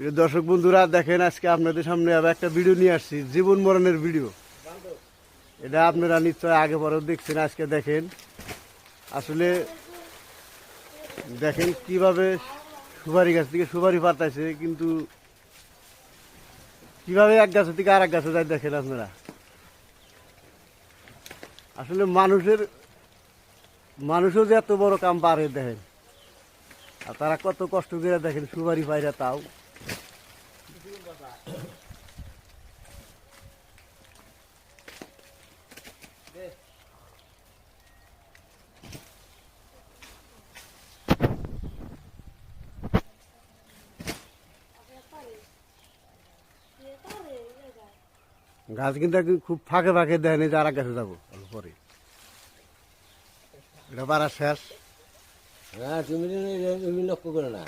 প্রিয় দর্শক বন্ধুরা, দেখেন আজকে আপনাদের সামনে আবার একটা ভিডিও নিয়ে আসছি, জীবন মরণের ভিডিও। এটা আপনারা নিশ্চয় আগে পরেও দেখছেন, আজকে দেখেন আসলে দেখেন কিভাবে সুপারি গাছ থেকে সুপারি পাতাইছে, কিন্তু কিভাবে এক গাছ থেকে আর এক গাছে যায় দেখেন আপনারা। আসলে মানুষও যে এত বড় কাম পারে দেখেন, আর তারা কত কষ্ট করে দেখেন সুপারি পায়রা তাও। গাছ কিন্তু একদম খুব ফাঁকে ফাঁকে দেখেন, এই যে আর এক গাছে যাবো পরে, এটা পারা শেষ। হ্যাঁ, তুমি লক্ষ্য করো না।